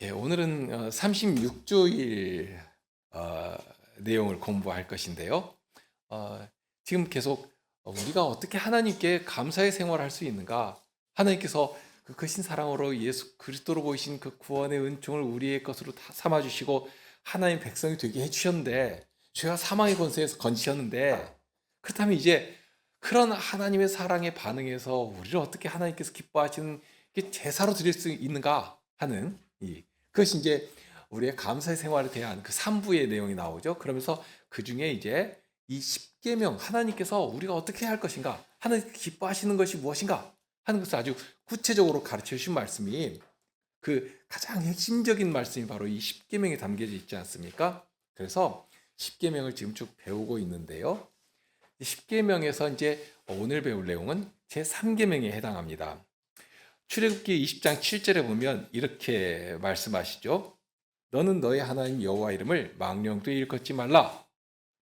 예, 오늘은 36주일 내용을 공부할 것인데요. 어, 지금 계속 우리가 어떻게 하나님께 감사의 생활을 할 수 있는가? 하나님께서 그 크신 사랑으로 예수 그리스도로 보이신 그 구원의 은총을 우리의 것으로 다 삼아 주시고 하나님 백성이 되게 해 주셨는데, 죄와 사망의 권세에서 건지셨는데, 그렇다면 이제 그런 하나님의 사랑에 반응해서 우리를 어떻게 하나님께서 기뻐하시는 게 제사로 드릴 수 있는가 하는 그것이 이제 우리의 감사의 생활에 대한 그 3부의 내용이 나오죠. 그러면서 그 중에 이제 이 10계명, 하나님께서 우리가 어떻게 할 것인가, 하나님 기뻐하시는 것이 무엇인가 하는 것을 아주 구체적으로 가르쳐 주신 말씀이, 그 가장 핵심적인 말씀이 바로 이 10계명에 담겨져 있지 않습니까? 그래서 10계명을 지금 쭉 배우고 있는데요. 10계명에서 이제 오늘 배울 내용은 제 3계명에 해당합니다. 출애굽기 20장 7절에 보면 이렇게 말씀하시죠. 너는 너의 하나님 여호와 이름을 망령되이 일컫지 말라.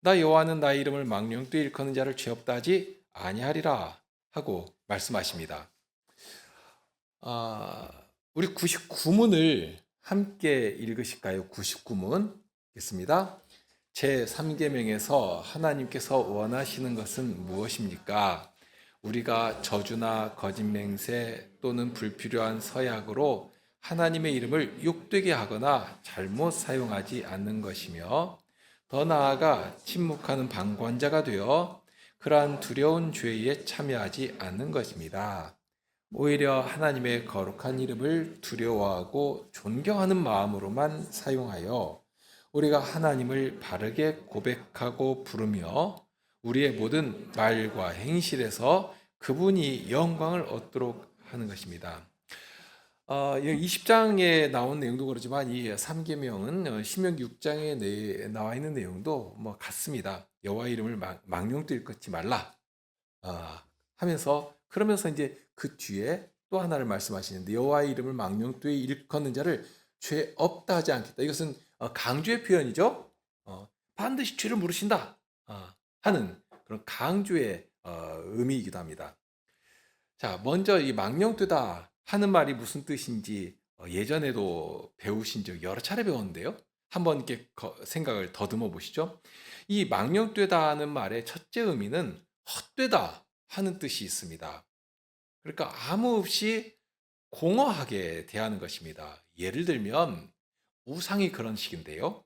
나 여호와는 나의 이름을 망령되이 일컫는 자를 죄 없다 하지 아니하리라 하고 말씀하십니다. 우리 99문을 함께 읽으실까요? 99문 있습니다. 제 3계명에서 하나님께서 원하시는 것은 무엇입니까? 우리가 저주나 거짓 맹세 또는 불필요한 서약으로 하나님의 이름을 욕되게 하거나 잘못 사용하지 않는 것이며, 더 나아가 침묵하는 방관자가 되어 그러한 두려운 죄에 참여하지 않는 것입니다. 오히려 하나님의 거룩한 이름을 두려워하고 존경하는 마음으로만 사용하여 우리가 하나님을 바르게 고백하고 부르며 우리의 모든 말과 행실에서 그분이 영광을 얻도록 하는 것입니다. 20장에 나온 내용도 그렇지만 이 3계명은 신명기 6장에 나와 있는 내용도 뭐 같습니다. 여호와 이름을 망령되이 일컫지 말라 하면서, 그러면서 이제 그 뒤에 또 하나를 말씀하시는데, 여호와의 이름을 망령되이 일컫는 자를 죄 없다 하지 않겠다. 이것은 강조의 표현이죠. 반드시 죄를 물으신다 하는 그런 강조의 의미이기도 합니다. 자, 먼저 이 망령되다 하는 말이 무슨 뜻인지 예전에도 배우신 적 여러 차례 배웠는데요. 한번 이렇게 생각을 더듬어 보시죠. 이 망령되다는 말의 첫째 의미는 헛되다 하는 뜻이 있습니다. 그러니까 아무 없이 공허하게 대하는 것입니다. 예를 들면 우상이 그런 식인데요.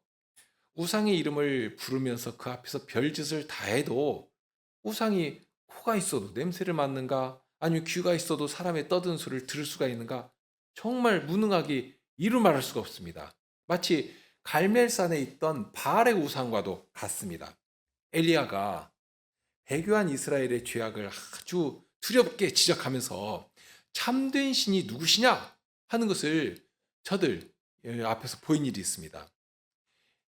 우상의 이름을 부르면서 그 앞에서 별짓을 다 해도, 우상이 코가 있어도 냄새를 맡는가, 아니면 귀가 있어도 사람의 떠드는 소리를 들을 수가 있는가, 정말 무능하게 이루 말할 수가 없습니다. 마치 갈멜산에 있던 바알의 우상과도 같습니다. 엘리야가 배교한 이스라엘의 죄악을 아주 두렵게 지적하면서 참된 신이 누구시냐 하는 것을 저들 앞에서 보인 일이 있습니다.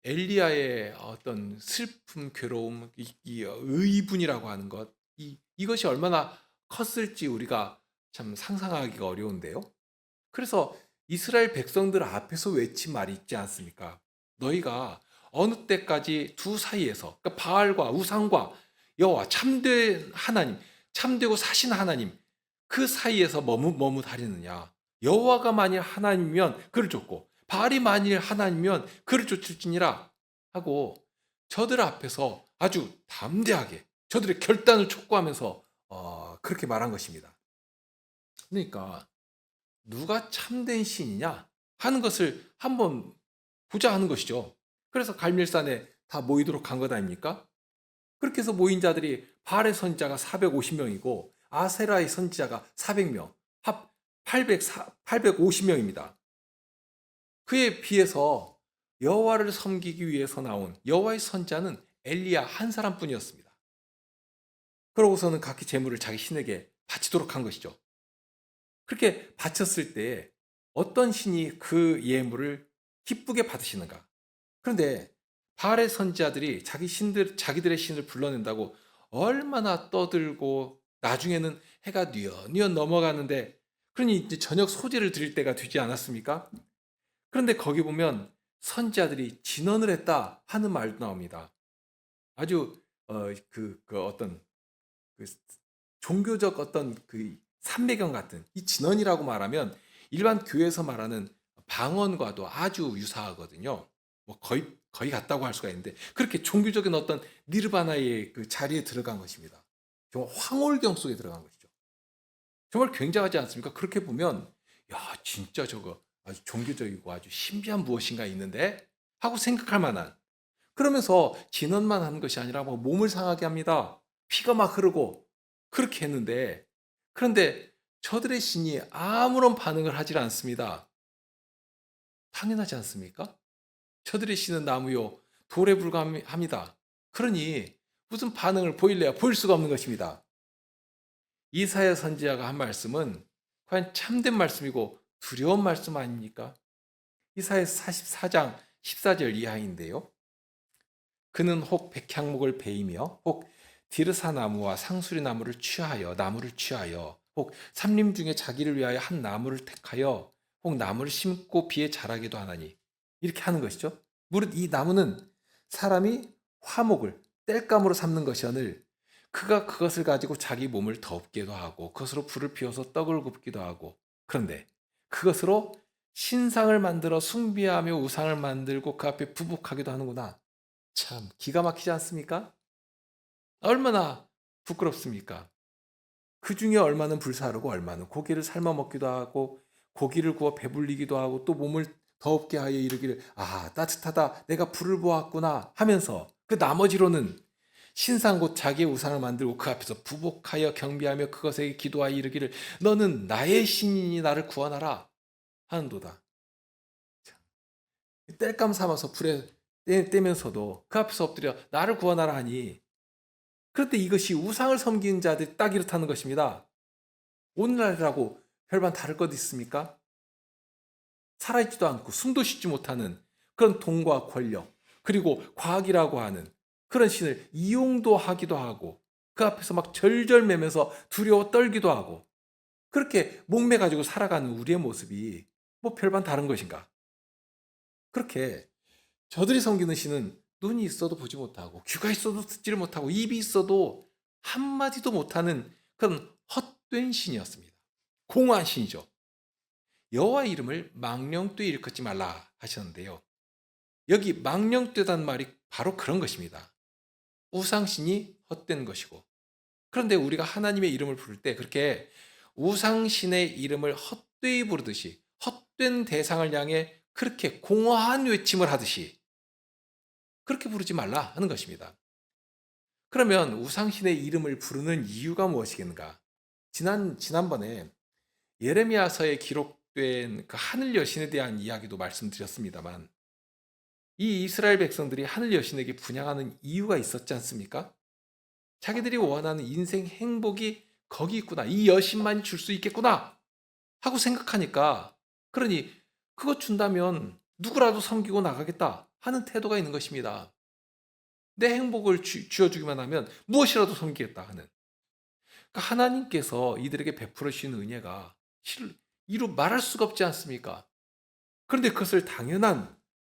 엘리야의 어떤 슬픔, 괴로움, 이 의분이라고 하는 것, 이것이 얼마나 컸을지 우리가 참 상상하기가 어려운데요. 그래서 이스라엘 백성들 앞에서 외친 말이 있지 않습니까? 너희가 어느 때까지 두 사이에서, 그러니까 바알과 우상과 여호와 참된 하나님, 참되고 사신 하나님, 그 사이에서 머뭇머뭇하려느냐? 여호와가 만일 하나님이면 그를 쫓고 바알이 만일 하나님이면 그를 쫓을지니라 하고, 저들 앞에서 아주 담대하게 저들의 결단을 촉구하면서 그렇게 말한 것입니다. 그러니까 누가 참된 신이냐 하는 것을 한번 보자 하는 것이죠. 그래서 갈멜산에 다 모이도록 한 것 아닙니까? 그렇게 해서 모인 자들이 바알의 선지자가 450명이고 아세라의 선지자가 400명, 합 850명입니다. 그에 비해서 여호와를 섬기기 위해서 나온 여호와의 선지자는 엘리야 한 사람뿐이었습니다. 그러고서는 각기 제물을 자기 신에게 바치도록 한 것이죠. 그렇게 바쳤을 때 어떤 신이 그 예물을 기쁘게 받으시는가? 그런데 바알의 선지자들이 자기들의 신을 불러낸다고 얼마나 떠들고, 나중에는 해가 뉘엿뉘엿 넘어가는데, 그러니 이제 저녁 소재를 드릴 때가 되지 않았습니까? 그런데 거기 보면 선지자들이 진언을 했다 하는 말도 나옵니다. 아주 어떤 그 종교적 어떤 그 삼배경 같은 이 진언이라고 말하면, 일반 교회에서 말하는 방언과도 아주 유사하거든요. 뭐 거의 같다고 할 수가 있는데 그렇게 종교적인 어떤 니르바나의 그 자리에 들어간 것입니다. 정말 황홀경 속에 들어간 것이죠. 정말 굉장하지 않습니까? 그렇게 보면 야 진짜 저거 아주 종교적이고 아주 신비한 무엇인가 있는데 하고 생각할 만한 그러면서 진언만 하는 것이 아니라 뭐 몸을 상하게 합니다. 피가 막 흐르고 그렇게 했는데 그런데 저들의 신이 아무런 반응을 하질 않습니다. 당연하지 않습니까? 저들의 신은 나무요 돌에 불과합니다. 그러니 무슨 반응을 보일래야 보일 수가 없는 것입니다. 이사야 선지자가 한 말씀은 과연 참된 말씀이고 두려운 말씀 아닙니까? 이사야 44장 14절 이하인데요. 그는 혹 백향목을 베이며 혹 디르사 나무와 상수리 나무를 취하여 혹 삼림 중에 자기를 위하여 한 나무를 택하여 혹 나무를 심고 비에 자라기도 하나니 이렇게 하는 것이죠. 무릇 이 나무는 사람이 화목을 땔감으로 삼는 것이오늘 그가 그것을 가지고 자기 몸을 덮기도 하고 그것으로 불을 피워서 떡을 굽기도 하고 그런데 그것으로 신상을 만들어 숭배하며 우상을 만들고 그 앞에 부복하기도 하는구나. 참 기가 막히지 않습니까? 얼마나 부끄럽습니까? 그 중에 얼마는 불사르고 얼마는 고기를 삶아 먹기도 하고 고기를 구워 배불리기도 하고 또 몸을 더웁게 하여 이르기를 아 따뜻하다 내가 불을 보았구나 하면서 그 나머지로는 신상 곧 자기의 우상을 만들고 그 앞에서 부복하여 경배하며 그것에게 기도하여 이르기를 너는 나의 신이니 나를 구원하라 하는도다. 땔감 삼아서 불에 떼면서도 그 앞에서 엎드려 나를 구원하라 하니 그런데 이것이 우상을 섬기는 자들이 딱 이렇다는 것입니다. 오늘날이라고 별반 다를 것 있습니까? 살아있지도 않고 숨도 쉬지 못하는 그런 돈과 권력 그리고 과학이라고 하는 그런 신을 이용도 하기도 하고 그 앞에서 막 절절매면서 두려워 떨기도 하고 그렇게 목매 가지고 살아가는 우리의 모습이 뭐 별반 다른 것인가? 그렇게 저들이 섬기는 신은 눈이 있어도 보지 못하고 귀가 있어도 듣지를 못하고 입이 있어도 한마디도 못하는 그런 헛된 신이었습니다. 공허한 신이죠. 여호와 이름을 망령되이 일컫지 말라 하셨는데요. 여기 망령되다는 말이 바로 그런 것입니다. 우상신이 헛된 것이고 그런데 우리가 하나님의 이름을 부를 때 그렇게 우상신의 이름을 헛되이 부르듯이 헛된 대상을 향해 그렇게 공허한 외침을 하듯이 그렇게 부르지 말라 하는 것입니다. 그러면 우상신의 이름을 부르는 이유가 무엇이겠는가? 지난번에 예레미야서에 기록된 그 하늘 여신에 대한 이야기도 말씀드렸습니다만 이 이스라엘 백성들이 하늘 여신에게 분향하는 이유가 있었지 않습니까? 자기들이 원하는 인생 행복이 거기 있구나. 이 여신만이 줄 수 있겠구나. 하고 생각하니까 그러니 그거 준다면 누구라도 섬기고 나가겠다 하는 태도가 있는 것입니다. 내 행복을 쥐어주기만 하면 무엇이라도 섬기겠다 하는. 그러니까 하나님께서 이들에게 베풀어 주신 은혜가 이루 말할 수가 없지 않습니까? 그런데 그것을 당연한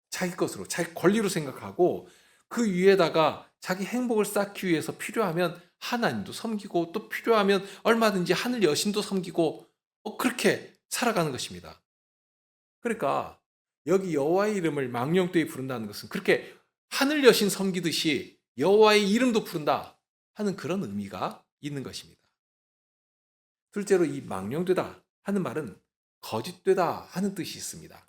자기 것으로, 자기 권리로 생각하고 그 위에다가 자기 행복을 쌓기 위해서 필요하면 하나님도 섬기고 또 필요하면 얼마든지 하늘 여신도 섬기고 그렇게 살아가는 것입니다. 그러니까 여기 여호와의 이름을 망령되이 부른다는 것은 그렇게 하늘 여신 섬기듯이 여호와의 이름도 부른다 하는 그런 의미가 있는 것입니다. 둘째로 이 망령되다 하는 말은 거짓되다 하는 뜻이 있습니다.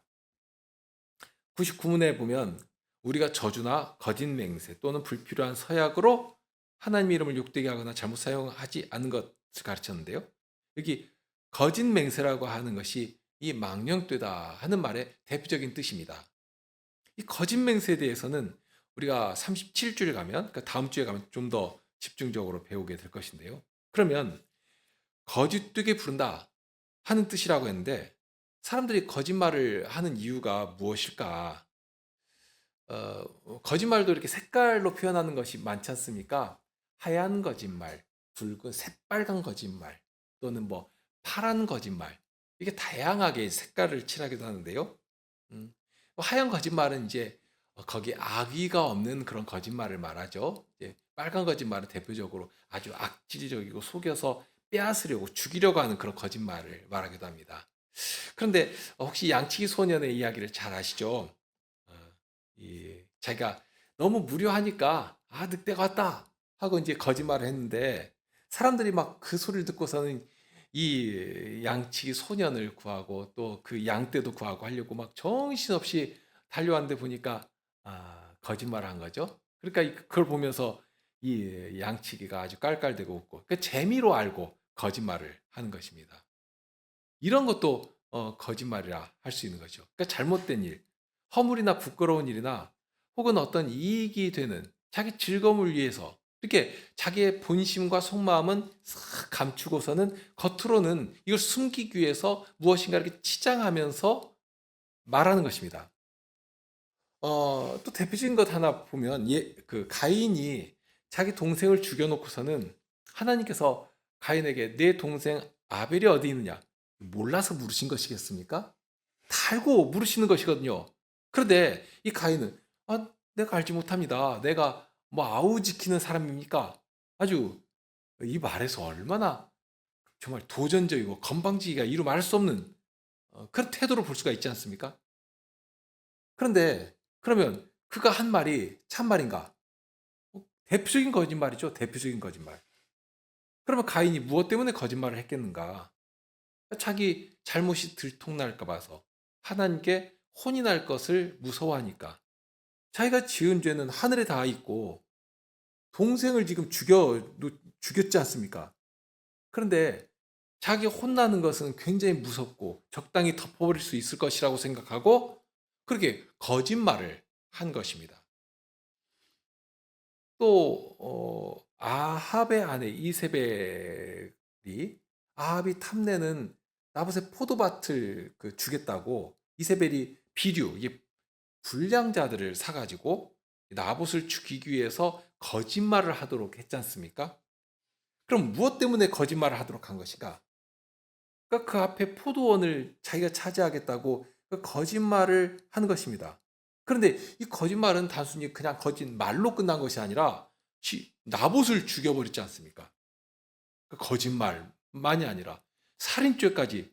99문에 보면 우리가 저주나 거짓 맹세 또는 불필요한 서약으로 하나님의 이름을 욕되게 하거나 잘못 사용하지 않는 것을 가르쳤는데요. 여기 거짓 맹세라고 하는 것이 이 망령되다 하는 말의 대표적인 뜻입니다. 이 거짓 맹세에 대해서는 우리가 37주에 가면, 그러니까 다음 주에 가면 좀 더 집중적으로 배우게 될 것인데요. 그러면 거짓되게 부른다 하는 뜻이라고 했는데 사람들이 거짓말을 하는 이유가 무엇일까? 거짓말도 이렇게 색깔로 표현하는 것이 많지 않습니까? 하얀 거짓말, 붉은 새빨간 거짓말, 또는 뭐 파란 거짓말. 이게 다양하게 색깔을 칠하기도 하는데요. 하얀 거짓말은 이제 거기에 악의가 없는 그런 거짓말을 말하죠. 이제 빨간 거짓말은 대표적으로 아주 악질적이고 속여서 빼앗으려고 죽이려고 하는 그런 거짓말을 말하기도 합니다. 그런데 혹시 양치기 소년의 이야기를 잘 아시죠? 어, 자기가 너무 무료하니까 늑대가 왔다 하고 이제 거짓말을 했는데 사람들이 막 그 소리를 듣고서는 이 양치기 소년을 구하고 또 그 양떼도 구하고 하려고 막 정신없이 달려왔는데 보니까 거짓말을 한 거죠. 그러니까 그걸 보면서 이 양치기가 아주 깔깔대고 웃고 그 재미로 알고 거짓말을 하는 것입니다. 이런 것도 거짓말이라 할 수 있는 거죠. 그러니까 잘못된 일, 허물이나 부끄러운 일이나 혹은 어떤 이익이 되는 자기 즐거움을 위해서 이렇게 자기의 본심과 속마음은 싹 감추고서는 겉으로는 이걸 숨기기 위해서 무엇인가 이렇게 치장하면서 말하는 것입니다. 또 대표적인 것 하나 보면 그 가인이 자기 동생을 죽여놓고서는 하나님께서 가인에게 내 동생 아벨이 어디 있느냐 몰라서 물으신 것이겠습니까? 다 알고 물으시는 것이거든요. 그런데 이 가인은 내가 알지 못합니다. 내가 뭐 아우 지키는 사람입니까? 아주 이 말에서 얼마나 정말 도전적이고 건방지기가 이루 말할 수 없는 그런 태도를 볼 수가 있지 않습니까? 그런데 그러면 그가 한 말이 참말인가? 대표적인 거짓말이죠. 대표적인 거짓말. 그러면 가인이 무엇 때문에 거짓말을 했겠는가? 자기 잘못이 들통날까 봐서 하나님께 혼이 날 것을 무서워하니까 자기가 지은 죄는 하늘에 닿아 있고 동생을 지금 죽였지 않습니까? 그런데 자기 혼나는 것은 굉장히 무섭고 적당히 덮어버릴 수 있을 것이라고 생각하고 그렇게 거짓말을 한 것입니다. 또 아합의 아내 이세벨이 아합이 탐내는 나봇의 포도밭을 주겠다고 이세벨이 비류, 이게 불량자들을 사가지고 나봇을 죽이기 위해서 거짓말을 하도록 했지 않습니까? 그럼 무엇 때문에 거짓말을 하도록 한 것인가? 그러니까 그 앞에 포도원을 자기가 차지하겠다고 그 거짓말을 한 것입니다. 그런데 이 거짓말은 단순히 그냥 거짓말로 끝난 것이 아니라 나봇을 죽여버렸지 않습니까? 그 거짓말만이 아니라 살인죄까지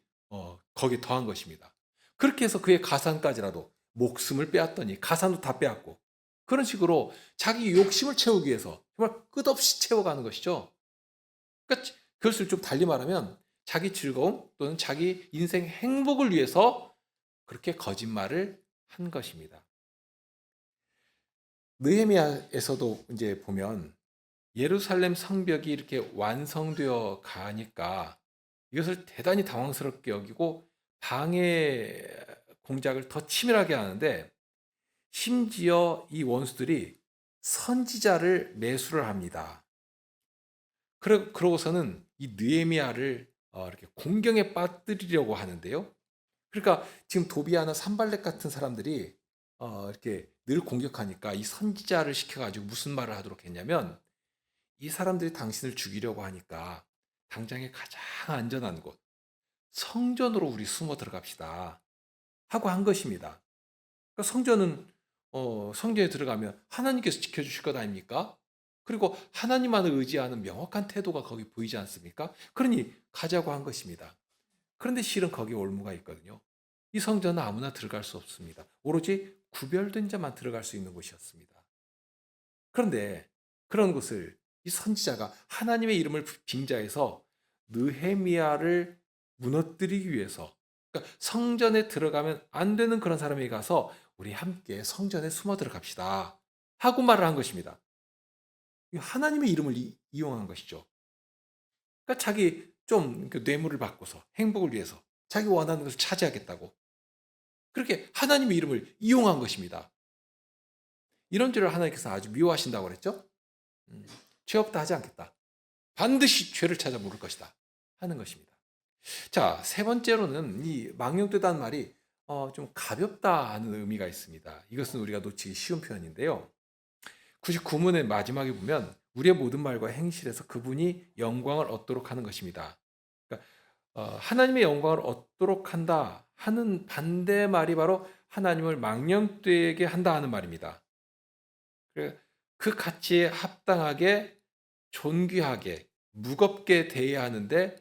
거기에 더한 것입니다. 그렇게 해서 그의 가산까지라도 목숨을 빼앗더니 가산도 다 빼앗고 그런 식으로 자기 욕심을 채우기 위해서 정말 끝없이 채워가는 것이죠. 그러니까 그것을 좀 달리 말하면 자기 즐거움 또는 자기 인생 행복을 위해서 그렇게 거짓말을 한 것입니다. 느헤미야에서도 이제 보면 예루살렘 성벽이 이렇게 완성되어 가니까 이것을 대단히 당황스럽게 여기고 방해 공작을 더 치밀하게 하는데 심지어 이 원수들이 선지자를 매수를 합니다. 그러고서는 이 느헤미야를 이렇게 공경에 빠뜨리려고 하는데요. 그러니까 지금 도비아나 산발렛 같은 사람들이 이렇게 늘 공격하니까 이 선지자를 시켜가지고 무슨 말을 하도록 했냐면 이 사람들이 당신을 죽이려고 하니까 당장에 가장 안전한 곳 성전으로 우리 숨어 들어갑시다 하고 한 것입니다. 그러니까 성전에 들어가면 하나님께서 지켜주실 것 아닙니까? 그리고 하나님만을 의지하는 명확한 태도가 거기 보이지 않습니까? 그러니 가자고 한 것입니다. 그런데 실은 거기에 올무가 있거든요. 이 성전은 아무나 들어갈 수 없습니다. 오로지 구별된 자만 들어갈 수 있는 곳이었습니다. 그런데 그런 것을 이 선지자가 하나님의 이름을 빙자해서 느헤미야를 무너뜨리기 위해서 그러니까 성전에 들어가면 안 되는 그런 사람에게 가서 우리 함께 성전에 숨어 들어갑시다 하고 말을 한 것입니다. 하나님의 이름을 이용한 것이죠. 그러니까 자기 좀 뇌물을 받고서 행복을 위해서 자기 원하는 것을 차지하겠다고 그렇게 하나님의 이름을 이용한 것입니다. 이런 죄를 하나님께서 아주 미워하신다고 그랬죠. 죄 없다 하지 않겠다. 반드시 죄를 찾아 물을 것이다 하는 것입니다. 자, 세 번째로는 이 망령되다는 말이 좀 가볍다 하는 의미가 있습니다. 이것은 우리가 놓치기 쉬운 표현인데요. 99문의 마지막에 보면 우리의 모든 말과 행실에서 그분이 영광을 얻도록 하는 것입니다. 그러니까 하나님의 영광을 얻도록 한다 하는 반대 말이 바로 하나님을 망령되게 한다 하는 말입니다. 그 가치에 합당하게 존귀하게 무겁게 대해야 하는데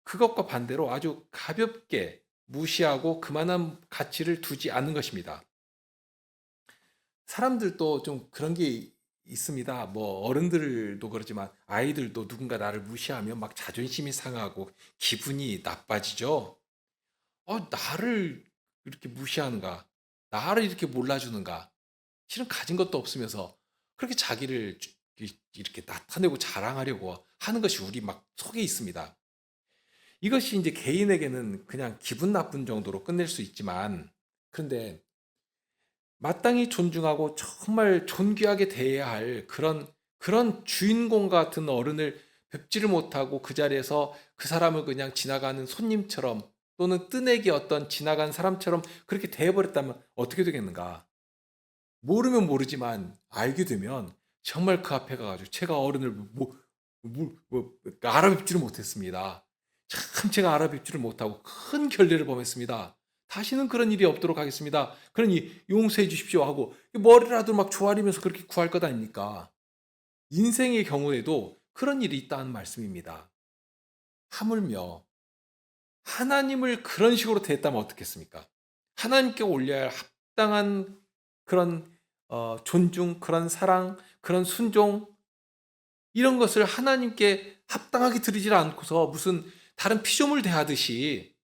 그것과 반대로 아주 가볍게 무시하고 그만한 가치를 두지 않는 것입니다. 사람들도 좀 그런 게 있습니다. 뭐 어른들도 그렇지만 아이들도 누군가 나를 무시하면 막 자존심이 상하고 기분이 나빠지죠. 나를 이렇게 무시하는가? 나를 이렇게 몰라주는가? 실은 가진 것도 없으면서 그렇게 자기를 이렇게 나타내고 자랑하려고 하는 것이 우리 막 속에 있습니다. 이것이 이제 개인에게는 그냥 기분 나쁜 정도로 끝낼 수 있지만, 그런데 마땅히 존중하고 정말 존귀하게 대해야 할 그런 주인공 같은 어른을 뵙지를 못하고 그 자리에서 그 사람을 그냥 지나가는 손님처럼 또는 뜨내기 어떤 지나간 사람처럼 그렇게 대해버렸다면 어떻게 되겠는가? 모르면 모르지만 알게 되면 정말 그 앞에 가가지고 제가 어른을 알아뵙지를 못했습니다. 참 제가 알아뵙지를 못하고 큰 결례를 범했습니다. 다시는 그런 일이 없도록 하겠습니다. 그러니 용서해 주십시오 하고 머리라도 막 조아리면서 그렇게 구할 것 아닙니까? 인생의 경우에도 그런 일이 있다는 말씀입니다. 하물며 하나님을 그런 식으로 대했다면 어떻겠습니까? 하나님께 올려야 할 합당한 그런 존중, 그런 사랑, 그런 순종 이런 것을 하나님께 합당하게 드리질 않고서 무슨 다른 피조물 대하듯이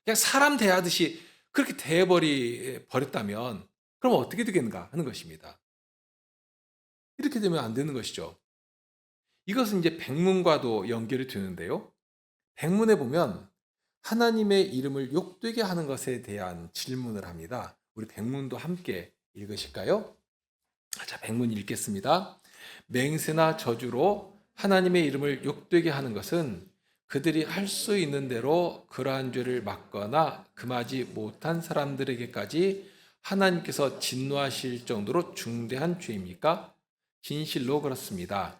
그냥 사람 대하듯이 그렇게 대해버리 버렸다면 그럼 어떻게 되겠는가 하는 것입니다. 이렇게 되면 안 되는 것이죠. 이것은 이제 백문과도 연결이 되는데요. 백문에 보면 하나님의 이름을 욕되게 하는 것에 대한 질문을 합니다. 우리 백문도 함께 읽으실까요? 자, 백문 읽겠습니다. 맹세나 저주로 하나님의 이름을 욕되게 하는 것은 그들이 할 수 있는 대로 그러한 죄를 막거나 금하지 못한 사람들에게까지 하나님께서 진노하실 정도로 중대한 죄입니까? 진실로 그렇습니다.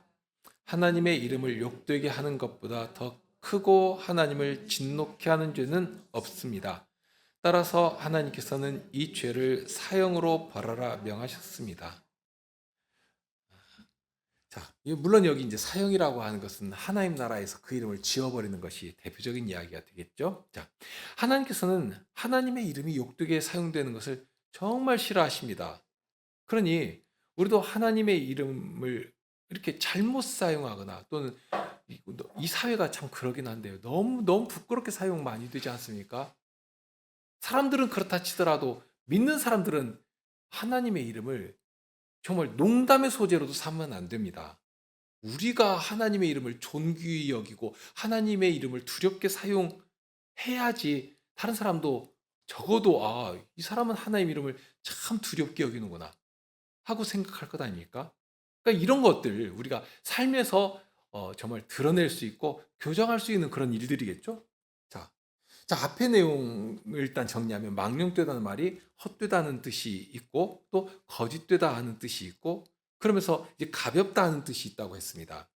하나님의 이름을 욕되게 하는 것보다 더 크고 하나님을 진노케 하는 죄는 없습니다. 따라서 하나님께서는 이 죄를 사형으로 벌하라 명하셨습니다. 자, 물론 여기 이제 사형이라고 하는 것은 하나님 나라에서 그 이름을 지워버리는 것이 대표적인 이야기가 되겠죠. 자, 하나님께서는 하나님의 이름이 욕되게 사용되는 것을 정말 싫어하십니다. 그러니 우리도 하나님의 이름을 이렇게 잘못 사용하거나 또는 이 사회가 참 그러긴 한데요. 너무 부끄럽게 사용 많이 되지 않습니까? 사람들은 그렇다 치더라도 믿는 사람들은 하나님의 이름을 정말 농담의 소재로도 삼으면 안 됩니다. 우리가 하나님의 이름을 존귀히 여기고 하나님의 이름을 두렵게 사용해야지 다른 사람도 적어도 이 사람은 하나님의 이름을 참 두렵게 여기는구나 하고 생각할 것 아닙니까? 그러니까 이런 것들 우리가 삶에서 정말 드러낼 수 있고 교정할 수 있는 그런 일들이겠죠? 자, 앞의 내용을 일단 정리하면 망령되다는 말이 헛되다는 뜻이 있고 또 거짓되다 하는 뜻이 있고 그러면서 이제 가볍다 하는 뜻이 있다고 했습니다.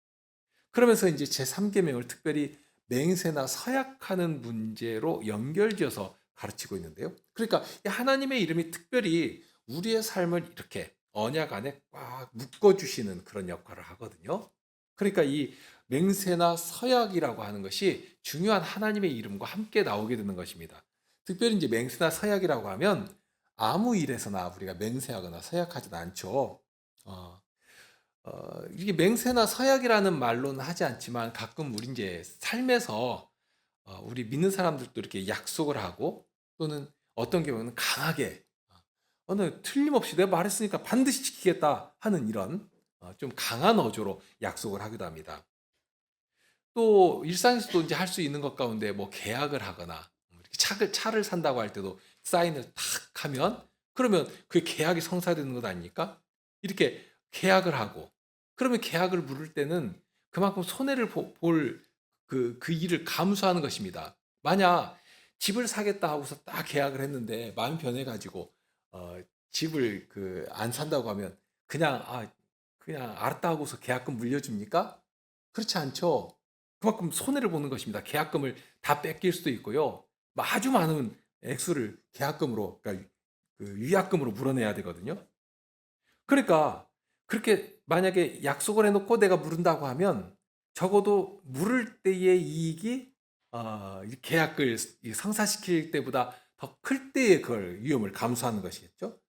그러면서 이제 제3계명을 특별히 맹세나 서약하는 문제로 연결지어서 가르치고 있는데요. 그러니까 하나님의 이름이 특별히 우리의 삶을 이렇게 언약 안에 꽉 묶어주시는 그런 역할을 하거든요. 그러니까 이 맹세나 서약이라고 하는 것이 중요한 하나님의 이름과 함께 나오게 되는 것입니다. 특별히 이제 맹세나 서약이라고 하면 아무 일에서나 우리가 맹세하거나 서약하지는 않죠. 어, 이게 맹세나 서약이라는 말로는 하지 않지만 가끔 우리 이제 삶에서 우리 믿는 사람들도 이렇게 약속을 하고 또는 어떤 경우는 강하게 틀림없이 내가 말했으니까 반드시 지키겠다 하는 이런 좀 강한 어조로 약속을 하기도 합니다. 또 일상에서도 이제 할 수 있는 것 가운데 뭐 계약을 하거나 이렇게 차를 산다고 할 때도 사인을 탁 하면 그러면 그 계약이 성사되는 것 아닙니까? 이렇게 계약을 하고 그러면 계약을 물을 때는 그만큼 손해를 볼 그 일을 감수하는 것입니다. 만약 집을 사겠다 하고서 딱 계약을 했는데 마음 변해가지고 집을 안 산다고 하면 그냥 그냥 알았다 하고서 계약금 물려줍니까? 그렇지 않죠. 그만큼 손해를 보는 것입니다. 계약금을 다 뺏길 수도 있고요. 아주 많은 액수를 계약금으로, 그러니까 그 위약금으로 물어내야 되거든요. 그러니까 그렇게 만약에 약속을 해놓고 내가 물은다고 하면 적어도 물을 때의 이익이 이 계약을 성사시킬 때보다 더 클 때의 그걸 위험을 감수하는 것이겠죠.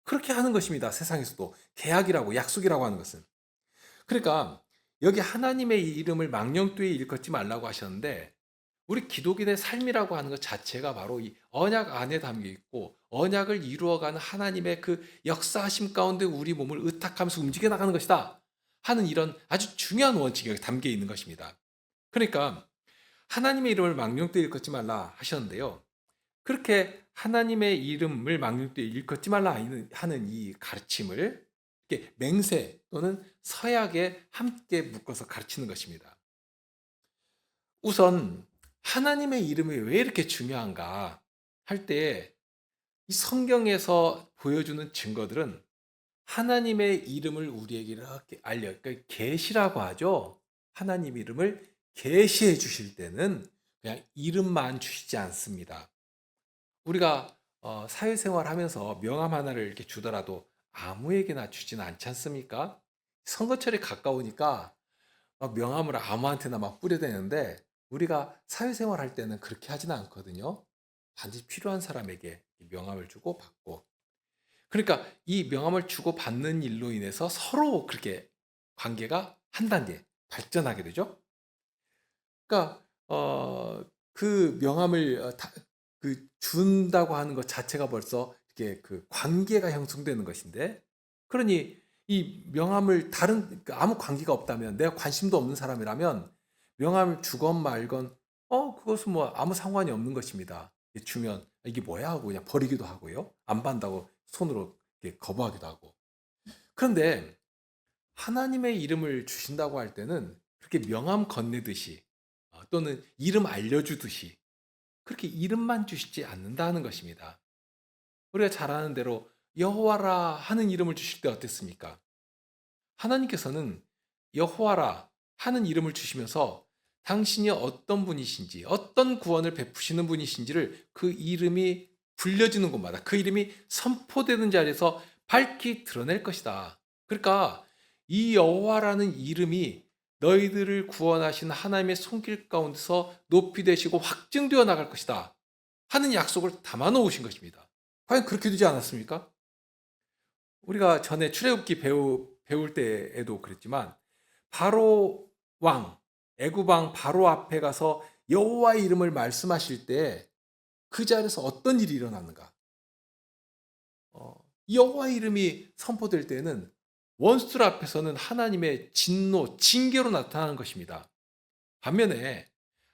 그렇게 하는 것입니다. 세상에서도 계약이라고 약속이라고 하는 것은. 그러니까 여기 하나님의 이름을 망령되이 일컫지 말라고 하셨는데 우리 기독인의 삶이라고 하는 것 자체가 바로 이 언약 안에 담겨 있고 언약을 이루어가는 하나님의 그 역사하심 가운데 우리 몸을 의탁하면서 움직여 나가는 것이다 하는 이런 아주 중요한 원칙이 여기 담겨 있는 것입니다. 그러니까 하나님의 이름을 망령되이 일컫지 말라 하셨는데요. 그렇게 하나님의 이름을 망령되이 일컫지 말라 하는 이 가르침을 이렇게 맹세 또는 서약에 함께 묶어서 가르치는 것입니다. 우선 하나님의 이름이 왜 이렇게 중요한가 할 때 이 성경에서 보여주는 증거들은 하나님의 이름을 우리에게 이렇게 그러니까 계시라고 하죠. 하나님 이름을 계시해 주실 때는 그냥 이름만 주시지 않습니다. 우리가 사회생활 하면서 명함 하나를 이렇게 주더라도 아무에게나 주지는 않지 않습니까? 선거철에 가까우니까 막 명함을 아무한테나 막 뿌려대는데 우리가 사회생활 할 때는 그렇게 하지는 않거든요. 반드시 필요한 사람에게 명함을 주고 받고. 그러니까 이 명함을 주고 받는 일로 인해서 서로 그렇게 관계가 한 단계 발전하게 되죠. 그러니까 그 명함을 준다고 하는 것 자체가 벌써 이렇게 그 관계가 형성되는 것인데, 그러니 이 명함을 아무 관계가 없다면, 내가 관심도 없는 사람이라면 명함을 주건 말건 그것은 뭐 아무 상관이 없는 것입니다. 주면 이게 뭐야 하고 그냥 버리기도 하고요. 안 받는다고 손으로 이렇게 거부하기도 하고. 그런데 하나님의 이름을 주신다고 할 때는 그렇게 명함 건네듯이 또는 이름 알려주듯이 그렇게 이름만 주시지 않는다는 것입니다. 우리가 잘 아는 대로 여호와라 하는 이름을 주실 때 어땠습니까? 하나님께서는 여호와라 하는 이름을 주시면서 당신이 어떤 분이신지, 어떤 구원을 베푸시는 분이신지를 그 이름이 불려지는 곳마다, 그 이름이 선포되는 자리에서 밝히 드러낼 것이다. 그러니까 이 여호와라는 이름이 너희들을 구원하신 하나님의 손길 가운데서 높이 되시고 확증되어 나갈 것이다 하는 약속을 담아 놓으신 것입니다. 과연 그렇게 되지 않았습니까? 우리가 전에 출애굽기 배울 때에도 그랬지만 바로 왕, 애굽 왕 바로 앞에 가서 여호와의 이름을 말씀하실 때 그 자리에서 어떤 일이 일어났는가? 여호와의 이름이 선포될 때는 원수들 앞에서는 하나님의 진노, 징계로 나타나는 것입니다. 반면에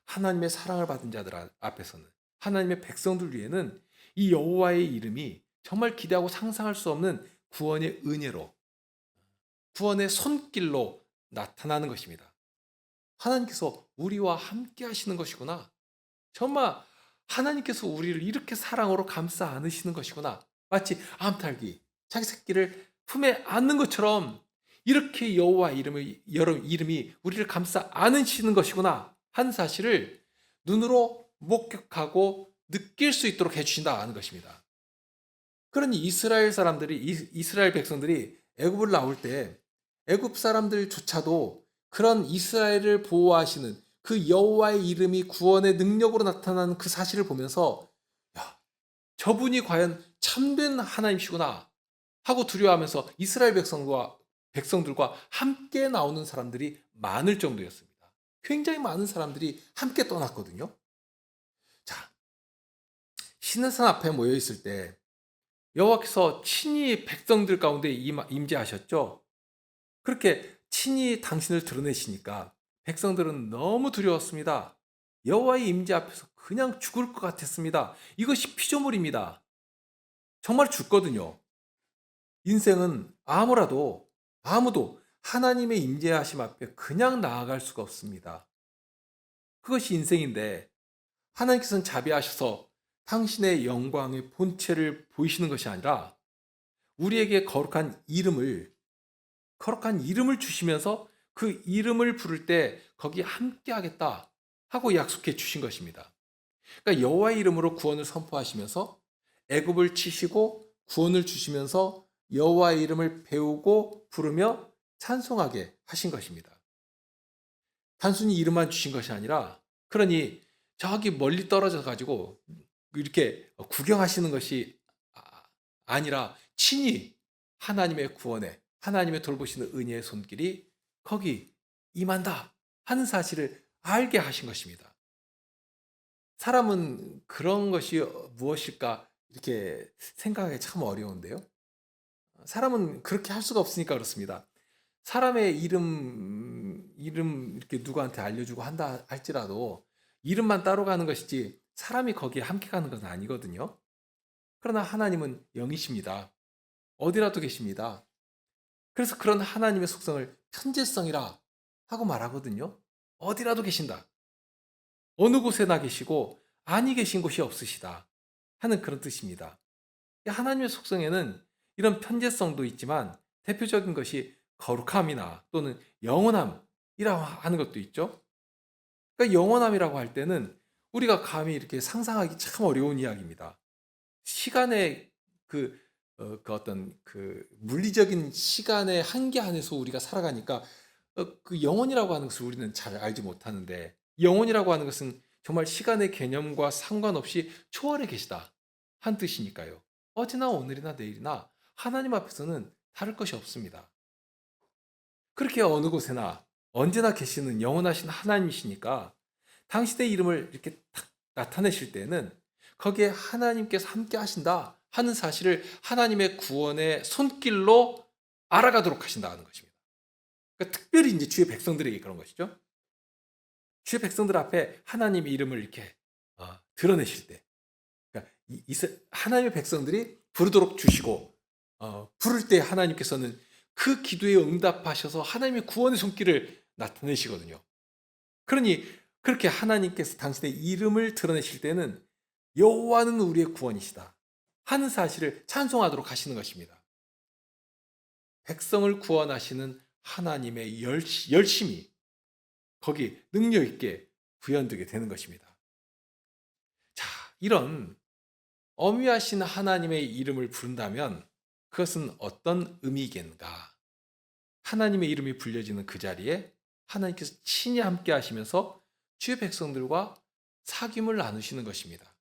하나님의 사랑을 받은 자들 앞에서는, 하나님의 백성들 위에는 이 여호와의 이름이 정말 기대하고 상상할 수 없는 구원의 은혜로, 구원의 손길로 나타나는 것입니다. 하나님께서 우리와 함께 하시는 것이구나. 정말 하나님께서 우리를 이렇게 사랑으로 감싸 안으시는 것이구나. 마치 암탉이 자기 새끼를 품에 안는 것처럼 이렇게 여호와 이름이 우리를 감싸 안으시는 것이구나 하는 사실을 눈으로 목격하고 느낄 수 있도록 해주신다는 것입니다. 그러니 이스라엘 백성들이 애굽을 나올 때 애굽 사람들조차도 그런 이스라엘을 보호하시는 그 여호와의 이름이 구원의 능력으로 나타나는 그 사실을 보면서 야, 저분이 과연 참된 하나님이시구나 하고 두려워하면서 이스라엘 백성들과 함께 나오는 사람들이 많을 정도였습니다. 굉장히 많은 사람들이 함께 떠났거든요. 자, 시내산 앞에 모여 있을 때 여호와께서 친히 백성들 가운데 임재하셨죠. 그렇게 친히 당신을 드러내시니까 백성들은 너무 두려웠습니다. 여호와의 임재 앞에서 그냥 죽을 것 같았습니다. 이것이 피조물입니다. 정말 죽거든요. 인생은 아무도 하나님의 임재하심 앞에 그냥 나아갈 수가 없습니다. 그것이 인생인데 하나님께서는 자비하셔서 당신의 영광의 본체를 보이시는 것이 아니라 우리에게 거룩한 이름을 주시면서 그 이름을 부를 때 거기 함께 하겠다 하고 약속해 주신 것입니다. 그러니까 여호와의 이름으로 구원을 선포하시면서 애굽을 치시고 구원을 주시면서 여호와의 이름을 배우고 부르며 찬송하게 하신 것입니다. 단순히 이름만 주신 것이 아니라, 그러니 저기 멀리 떨어져 가지고 이렇게 구경하시는 것이 아니라 친히 하나님의 구원에, 하나님의 돌보시는 은혜의 손길이 거기 임한다 하는 사실을 알게 하신 것입니다. 사람은 그런 것이 무엇일까 이렇게 생각하기 참 어려운데요. 사람은 그렇게 할 수가 없으니까 그렇습니다. 사람의 이름 이렇게 누구한테 알려주고 한다 할지라도 이름만 따로 가는 것이지 사람이 거기에 함께 가는 것은 아니거든요. 그러나 하나님은 영이십니다. 어디라도 계십니다. 그래서 그런 하나님의 속성을 편재성이라 하고 말하거든요. 어디라도 계신다. 어느 곳에나 계시고 아니 계신 곳이 없으시다 하는 그런 뜻입니다. 하나님의 속성에는 이런 편재성도 있지만 대표적인 것이 거룩함이나 또는 영원함이라고 하는 것도 있죠. 그러니까 영원함이라고 할 때는 우리가 감히 이렇게 상상하기 참 어려운 이야기입니다. 시간의 그 어떤 그 물리적인 시간의 한계 안에서 우리가 살아가니까 그 영혼이라고 하는 것을 우리는 잘 알지 못하는데, 영혼이라고 하는 것은 정말 시간의 개념과 상관없이 초월해 계시다 한 뜻이니까요. 어제나 오늘이나 내일이나 하나님 앞에서는 다를 것이 없습니다. 그렇게 어느 곳에나 언제나 계시는 영원하신 하나님이시니까 당신의 이름을 이렇게 딱 나타내실 때는 거기에 하나님께서 함께 하신다 하는 사실을 하나님의 구원의 손길로 알아가도록 하신다는 것입니다. 그러니까 특별히 이제 주의 백성들에게 그런 것이죠. 주의 백성들 앞에 하나님의 이름을 이렇게 드러내실 때, 그러니까 하나님의 백성들이 부르도록 주시고 부를 때 하나님께서는 그 기도에 응답하셔서 하나님의 구원의 손길을 나타내시거든요. 그러니 그렇게 하나님께서 당신의 이름을 드러내실 때는 여호와는 우리의 구원이시다 하는 사실을 찬송하도록 하시는 것입니다. 백성을 구원하시는 하나님의 열심이 거기 능력 있게 구현되게 되는 것입니다. 자, 이런 어미하신 하나님의 이름을 부른다면 그것은 어떤 의미겠는가? 하나님의 이름이 불려지는 그 자리에 하나님께서 친히 함께 하시면서 주의 백성들과 사귐을 나누시는 것입니다.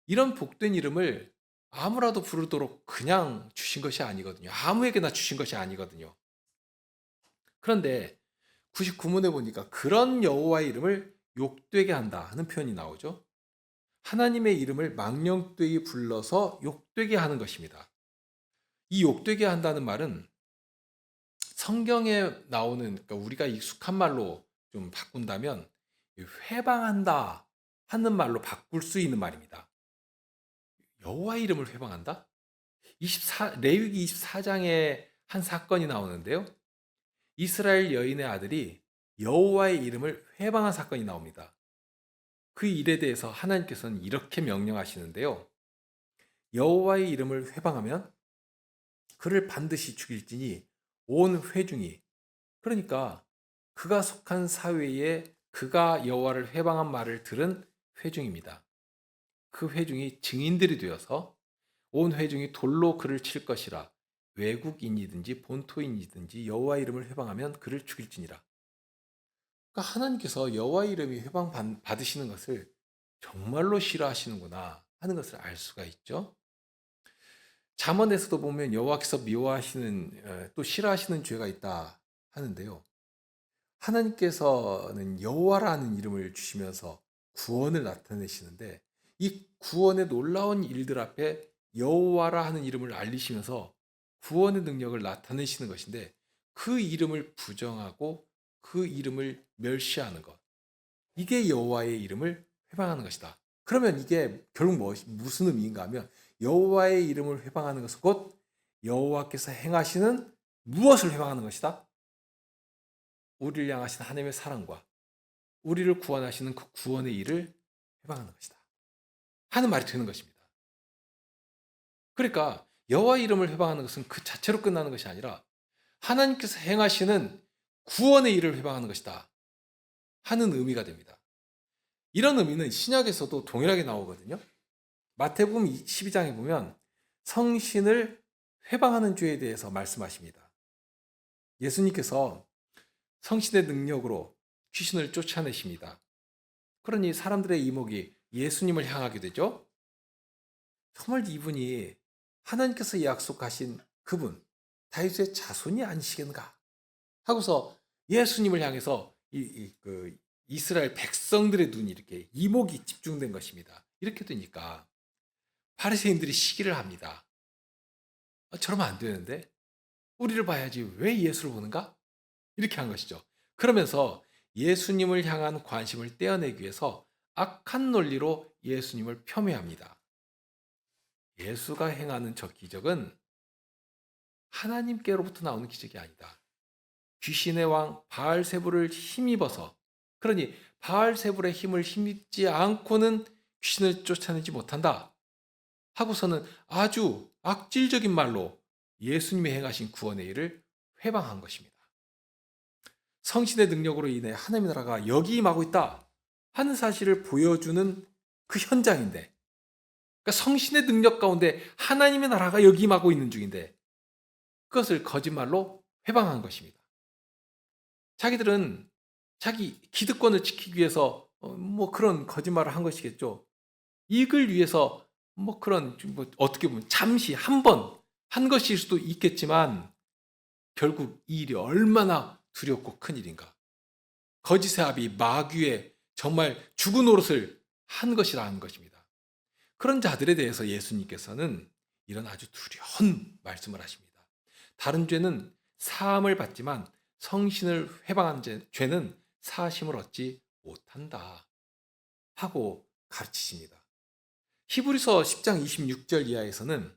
이런 복된 이름을 아무라도 부르도록 그냥 주신 것이 아니거든요. 아무에게나 주신 것이 아니거든요. 그런데 99문에 보니까 그런 여호와의 이름을 욕되게 한다 하는 표현이 나오죠. 하나님의 이름을 망령되이 불러서 욕되게 하는 것입니다. 이 욕되게 한다는 말은 성경에 나오는, 그러니까 우리가 익숙한 말로 좀 바꾼다면 회방한다 하는 말로 바꿀 수 있는 말입니다. 여호와의 이름을 회방한다? 레위기 24장에 한 사건이 나오는데요. 이스라엘 여인의 아들이 여호와의 이름을 회방한 사건이 나옵니다. 그 일에 대해서 하나님께서는 이렇게 명령하시는데요. 여호와의 이름을 회방하면 그를 반드시 죽일지니 온 회중이, 그러니까 그가 속한 사회에 그가 여호와를 회방한 말을 들은 회중입니다. 그 회중이 증인들이 되어서 온 회중이 돌로 그를 칠 것이라. 외국인이든지 본토인이든지 여호와 이름을 회방하면 그를 죽일지니라. 그러니까 하나님께서 여호와 이름이 회방 받으시는 것을 정말로 싫어하시는구나 하는 것을 알 수가 있죠. 잠언에서도 보면 여호와께서 미워하시는 또 싫어하시는 죄가 있다 하는데요. 하나님께서는 여호와라는 이름을 주시면서 구원을 나타내시는데 이 구원의 놀라운 일들 앞에 여호와라 하는 이름을 알리시면서 구원의 능력을 나타내시는 것인데 그 이름을 부정하고 그 이름을 멸시하는 것, 이게 여호와의 이름을 회방하는 것이다. 그러면 이게 결국 무슨 의미인가 하면 여호와의 이름을 회방하는 것은 곧 여호와께서 행하시는 무엇을 회방하는 것이다? 우리를 향하신 하나님의 사랑과 우리를 구원하시는 그 구원의 일을 회방하는 것이다 하는 말이 되는 것입니다. 그러니까 여호와의 이름을 회방하는 것은 그 자체로 끝나는 것이 아니라 하나님께서 행하시는 구원의 일을 회방하는 것이다 하는 의미가 됩니다. 이런 의미는 신약에서도 동일하게 나오거든요. 마태복음 12장에 보면 성신을 회방하는 죄에 대해서 말씀하십니다. 예수님께서 성신의 능력으로 귀신을 쫓아내십니다. 그러니 사람들의 이목이 예수님을 향하게 되죠. 정말 이분이 하나님께서 약속하신 그분, 다윗의 자손이 아니시겠는가 하고서 예수님을 향해서 그 이스라엘 백성들의 눈이 이렇게 이목이 집중된 것입니다. 이렇게 되니까 바리새인들이 시기를 합니다. 저러면 안 되는데 우리를 봐야지 왜 예수를 보는가? 이렇게 한 것이죠. 그러면서 예수님을 향한 관심을 떼어내기 위해서 악한 논리로 예수님을 폄훼합니다. 예수가 행하는 저 기적은 하나님께로부터 나오는 기적이 아니다. 귀신의 왕 바알세불을 힘입어서, 그러니 바알세불의 힘을 힘입지 않고는 귀신을 쫓아내지 못한다 하고서는 아주 악질적인 말로 예수님이 행하신 구원의 일을 회방한 것입니다. 성신의 능력으로 인해 하나님의 나라가 여기 임하고 있다 하는 사실을 보여주는 그 현장인데, 그러니까 성신의 능력 가운데 하나님의 나라가 여기 임하고 있는 중인데 그것을 거짓말로 회방한 것입니다. 자기들은 자기 기득권을 지키기 위해서 뭐 그런 거짓말을 한 것이겠죠. 이익을 위해서 뭐 그런 어떻게 보면 잠시 한 번 한 것일 수도 있겠지만 결국 이 일이 얼마나 두렵고 큰 일인가. 거짓의 아비 마귀의 정말 죽은 노릇을 한 것이라는 것입니다. 그런 자들에 대해서 예수님께서는 이런 아주 두려운 말씀을 하십니다. 다른 죄는 사함을 받지만 성신을 회방한 죄는 사하심을 얻지 못한다 하고 가르치십니다. 히브리서 10장 26절 이하에서는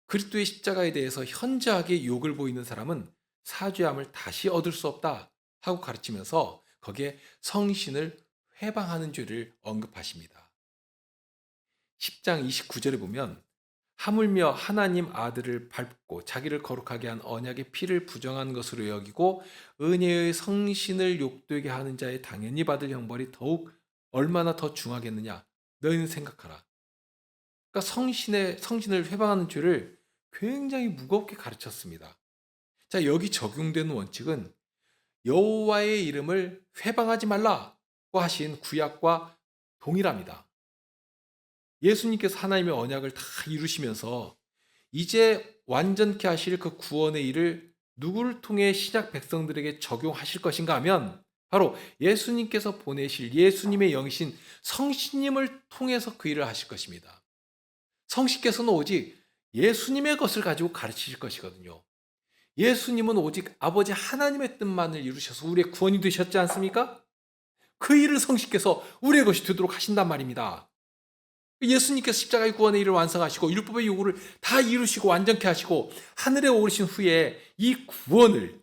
그리스도의 십자가에 대해서 현저하게 욕을 보이는 사람은 사죄함을 다시 얻을 수 없다 하고 가르치면서 거기에 성신을 회방하는 죄를 언급하십니다. 10장 29절에 보면 하물며 하나님 아들을 밟고 자기를 거룩하게 한 언약의 피를 부정한 것으로 여기고 은혜의 성신을 욕되게 하는 자의 당연히 받을 형벌이 더욱 얼마나 더 중하겠느냐 너희는 생각하라. 그러니까 성신을 회방하는 죄를 굉장히 무겁게 가르쳤습니다. 자, 여기 적용되는 원칙은 여호와의 이름을 회방하지 말라고 하신 구약과 동일합니다. 예수님께서 하나님의 언약을 다 이루시면서 이제 완전케 하실 그 구원의 일을 누구를 통해 신약 백성들에게 적용하실 것인가 하면 바로 예수님께서 보내실 예수님의 영이신 성신님을 통해서 그 일을 하실 것입니다. 성신께서는 오직 예수님의 것을 가지고 가르치실 것이거든요. 예수님은 오직 아버지 하나님의 뜻만을 이루셔서 우리의 구원이 되셨지 않습니까? 그 일을 성신께서 우리의 것이 되도록 하신단 말입니다. 예수님께서 십자가의 구원의 일을 완성하시고 율법의 요구를 다 이루시고 완전케 하시고 하늘에 오르신 후에 이 구원을,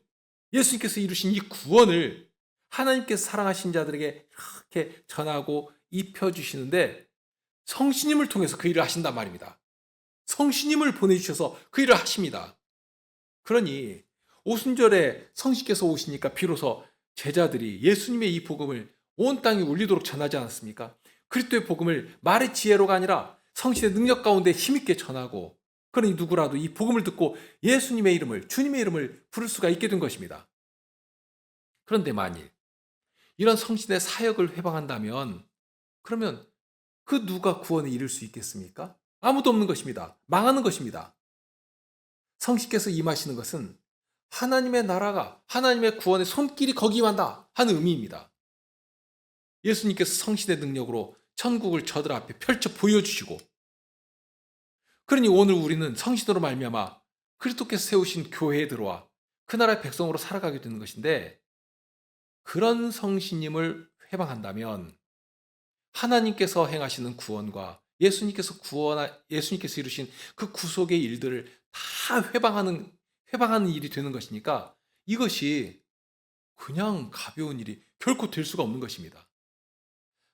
예수님께서 이루신 이 구원을 하나님께서 사랑하신 자들에게 이렇게 전하고 입혀주시는데 성신님을 통해서 그 일을 하신단 말입니다. 성신님을 보내주셔서 그 일을 하십니다. 그러니 오순절에 성신께서 오시니까 비로소 제자들이 예수님의 이 복음을 온 땅에 울리도록 전하지 않았습니까? 그리스도의 복음을 말의 지혜로가 아니라 성신의 능력 가운데 힘있게 전하고, 그러니 누구라도 이 복음을 듣고 예수님의 이름을, 주님의 이름을 부를 수가 있게 된 것입니다. 그런데 만일 이런 성신의 사역을 회방한다면 그러면 그 누가 구원에 이를 수 있겠습니까? 아무도 없는 것입니다. 망하는 것입니다. 성신께서 임하시는 것은 하나님의 나라가, 하나님의 구원의 손길이 거기 임한다 하는 의미입니다. 예수님께서 성신의 능력으로 천국을 저들 앞에 펼쳐 보여주시고, 그러니 오늘 우리는 성신으로 말미암아 그리스도께서 세우신 교회에 들어와 그 나라의 백성으로 살아가게 되는 것인데, 그런 성신님을 회방한다면 하나님께서 행하시는 구원과 예수님께서 이루신 그 구속의 일들을 다 회방하는 일이 되는 것이니까 이것이 그냥 가벼운 일이 결코 될 수가 없는 것입니다.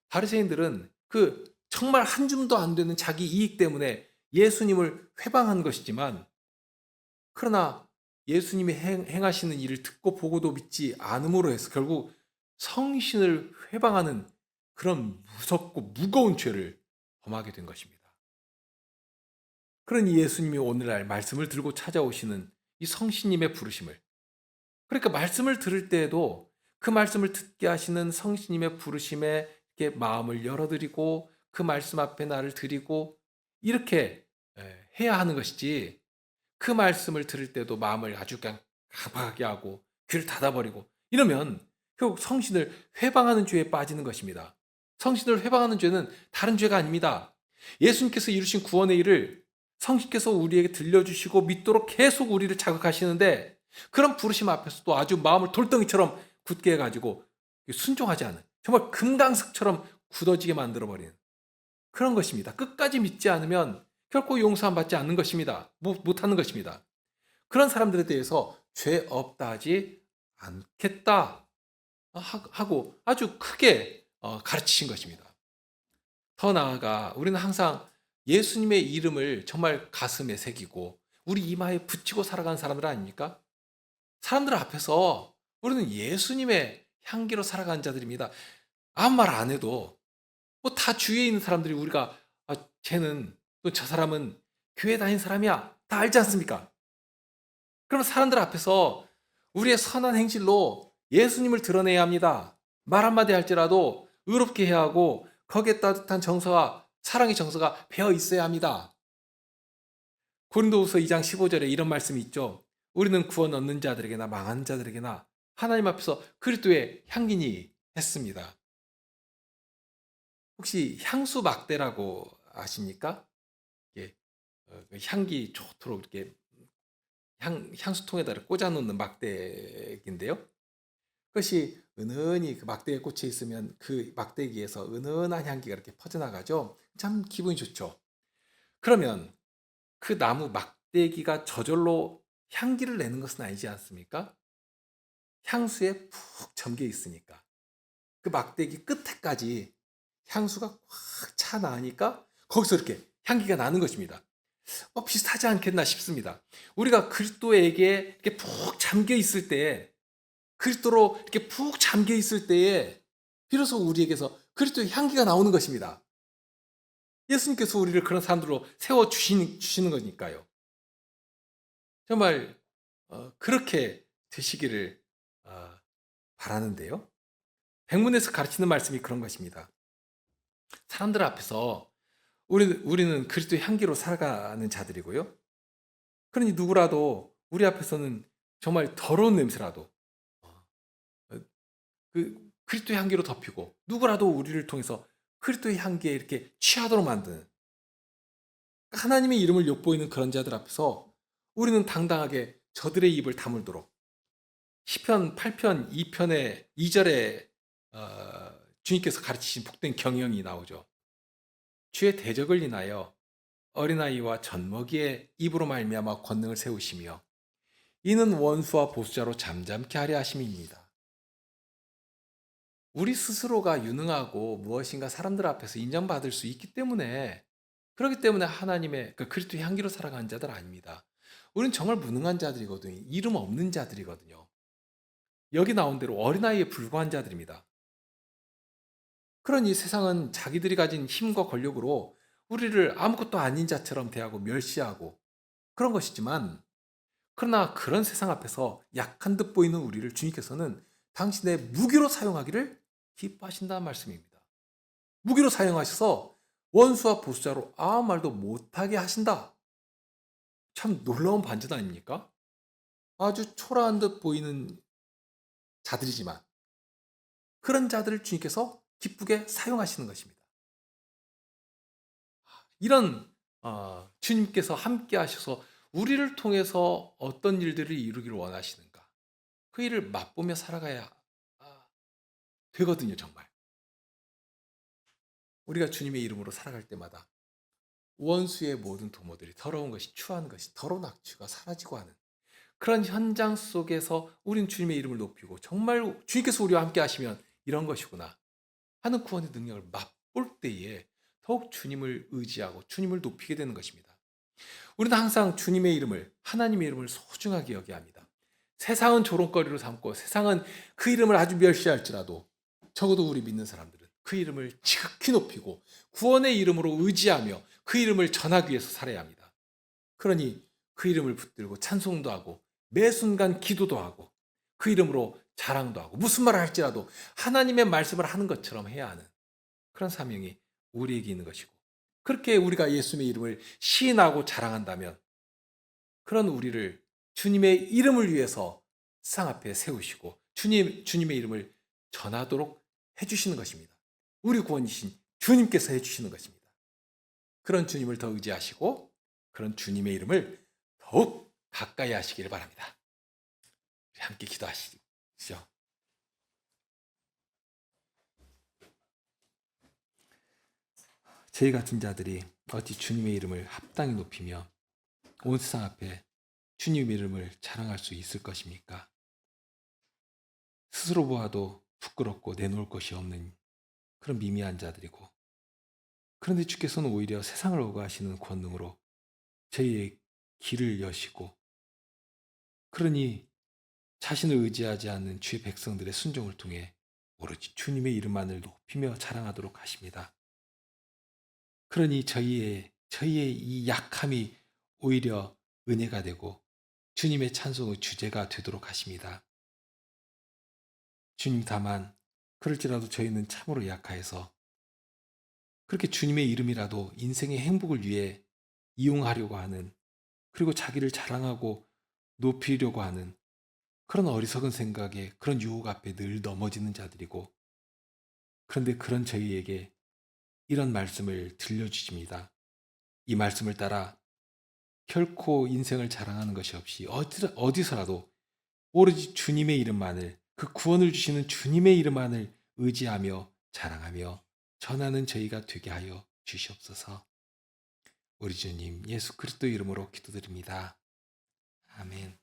바리새인들은 그 정말 한 줌도 안 되는 자기 이익 때문에 예수님을 회방한 것이지만, 그러나 예수님이 행하시는 일을 듣고 보고도 믿지 않음으로 해서 결국 성신을 회방하는 그런 무섭고 무거운 죄를 범하게 된 것입니다. 그러니 예수님이 오늘날 말씀을 들고 찾아오시는 이 성신님의 부르심을, 그러니까 말씀을 들을 때에도 그 말씀을 듣게 하시는 성신님의 부르심에 이렇게 마음을 열어드리고 그 말씀 앞에 나를 드리고 이렇게 해야 하는 것이지, 그 말씀을 들을 때도 마음을 아주 그냥 가박하게 하고 귀를 닫아버리고 이러면 결국 성신을 회방하는 죄에 빠지는 것입니다. 성신을 회방하는 죄는 다른 죄가 아닙니다. 예수님께서 이루신 구원의 일을 성신께서 우리에게 들려주시고 믿도록 계속 우리를 자극하시는데, 그런 부르심 앞에서도 아주 마음을 돌덩이처럼 굳게 해가지고 순종하지 않은, 정말 금강석처럼 굳어지게 만들어버리는 그런 것입니다. 끝까지 믿지 않으면 결코 용서함 받지 않는 것입니다. 못하는 것입니다. 그런 사람들에 대해서 죄 없다 하지 않겠다 하고 아주 크게 가르치신 것입니다. 더 나아가 우리는 항상 예수님의 이름을 정말 가슴에 새기고 우리 이마에 붙이고 살아가는 사람들 아닙니까? 사람들 앞에서 우리는 예수님의 향기로 살아가는 자들입니다. 아무 말 안 해도 뭐 다 주위에 있는 사람들이 우리가 쟤는 또 저 사람은 교회 다닌 사람이야 다 알지 않습니까? 그러면 사람들 앞에서 우리의 선한 행실로 예수님을 드러내야 합니다. 말 한마디 할지라도 의롭게 해야 하고 거기에 따뜻한 정서와 사랑의 정서가 배어 있어야 합니다. 고린도후서 2장 15절에 이런 말씀이 있죠. 우리는 구원 얻는 자들에게나 망하는 자들에게나 하나님 앞에서 그리스도의 향기니 했습니다. 혹시 향수 막대라고 아십니까? 이게 향기 좋도록 이렇게 향수통에다 꽂아놓는 막대기인데요. 그것이 은은히 그 막대기에 꽂혀 있으면 그 막대기에서 은은한 향기가 이렇게 퍼져나가죠. 참 기분이 좋죠. 그러면 그 나무 막대기가 저절로 향기를 내는 것은 아니지 않습니까? 향수에 푹 잠겨 있으니까. 그 막대기 끝에까지 향수가 확 차 나니까 거기서 이렇게 향기가 나는 것입니다. 비슷하지 않겠나 싶습니다. 우리가 그리스도에게 이렇게 푹 잠겨 있을 때에, 그리스도로 이렇게 푹 잠겨 있을 때에 비로소 우리에게서 그리스도의 향기가 나오는 것입니다. 예수님께서 우리를 그런 사람들로 세워 주시는 거니까요. 정말 그렇게 되시기를 바라는데요. 백문에서 가르치는 말씀이 그런 것입니다. 사람들 앞에서 우리는 그리스도의 향기로 살아가는 자들이고요. 그러니 누구라도 우리 앞에서는 정말 더러운 냄새라도 그 그리스도의 향기로 덮이고, 누구라도 우리를 통해서 그리스도의 향기에 이렇게 취하도록 만드는, 하나님의 이름을 욕보이는 그런 자들 앞에서 우리는 당당하게 저들의 입을 다물도록, 시편 8편 2편의 2절에 주님께서 가르치신 복된 경영이 나오죠. 주의 대적을 인하여 어린아이와 젖먹이의 입으로 말미암아 권능을 세우시며 이는 원수와 보수자로 잠잠케 하려 하심입니다. 우리 스스로가 유능하고 무엇인가 사람들 앞에서 인정받을 수 있기 때문에, 그렇기 때문에 하나님의 그 그리스도의 향기로 살아가는 자들 아닙니다. 우리는 정말 무능한 자들이거든요. 이름 없는 자들이거든요. 여기 나온 대로 어린아이에 불과한 자들입니다. 그러니 세상은 자기들이 가진 힘과 권력으로 우리를 아무것도 아닌 자처럼 대하고 멸시하고 그런 것이지만, 그러나 그런 세상 앞에서 약한 듯 보이는 우리를 주님께서는 당신의 무기로 사용하기를 기뻐하신다는 말씀입니다. 무기로 사용하셔서 원수와 보수자로 아무 말도 못하게 하신다. 참 놀라운 반전 아닙니까? 아주 초라한 듯 보이는 자들이지만 그런 자들을 주님께서 기쁘게 사용하시는 것입니다. 이런 주님께서 함께 하셔서 우리를 통해서 어떤 일들을 이루기를 원하시는가, 그 일을 맛보며 살아가야 되거든요. 정말 우리가 주님의 이름으로 살아갈 때마다 원수의 모든 도모들이, 더러운 것이, 추한 것이, 더러운 악취가 사라지고 하는 그런 현장 속에서 우리는 주님의 이름을 높이고, 정말 주님께서 우리와 함께 하시면 이런 것이구나 하는 구원의 능력을 맛볼 때에 더욱 주님을 의지하고 주님을 높이게 되는 것입니다. 우리는 항상 주님의 이름을, 하나님의 이름을 소중하게 여겨야 합니다. 세상은 조롱거리로 삼고 세상은 그 이름을 아주 멸시할지라도 적어도 우리 믿는 사람들은 그 이름을 지극히 높이고 구원의 이름으로 의지하며 그 이름을 전하기 위해서 살아야 합니다. 그러니 그 이름을 붙들고 찬송도 하고 매 순간 기도도 하고 그 이름으로 자랑도 하고 무슨 말을 할지라도 하나님의 말씀을 하는 것처럼 해야 하는 그런 사명이 우리에게 있는 것이고, 그렇게 우리가 예수님의 이름을 시인하고 자랑한다면 그런 우리를 주님의 이름을 위해서 세상 앞에 세우시고 주님의 이름을 전하도록 해주시는 것입니다. 우리 구원이신 주님께서 해주시는 것입니다. 그런 주님을 더 의지하시고 그런 주님의 이름을 더욱 가까이 하시기를 바랍니다. 우리 함께 기도하시죠. 저희 같은 자들이 어찌 주님의 이름을 합당히 높이며 온 세상 앞에 주님의 이름을 자랑할 수 있을 것입니까? 스스로 보아도 부끄럽고 내놓을 것이 없는 그런 미미한 자들이고, 그런데 주께서는 오히려 세상을 오가시는 권능으로 저희의 길을 여시고, 그러니 자신을 의지하지 않는 주의 백성들의 순종을 통해 오로지 주님의 이름만을 높이며 자랑하도록 하십니다. 그러니 저희의 이 약함이 오히려 은혜가 되고 주님의 찬송의 주제가 되도록 하십니다. 주님, 다만 그럴지라도 저희는 참으로 약하여서 그렇게 주님의 이름이라도 인생의 행복을 위해 이용하려고 하는, 그리고 자기를 자랑하고 높이려고 하는 그런 어리석은 생각에, 그런 유혹 앞에 늘 넘어지는 자들이고, 그런데 그런 저희에게 이런 말씀을 들려주십니다. 이 말씀을 따라 결코 인생을 자랑하는 것이 없이 어디서라도 오로지 주님의 이름만을, 그 구원을 주시는 주님의 이름만을 의지하며 자랑하며 전하는 저희가 되게 하여 주시옵소서. 우리 주님 예수 그리스도 이름으로 기도드립니다. 아멘.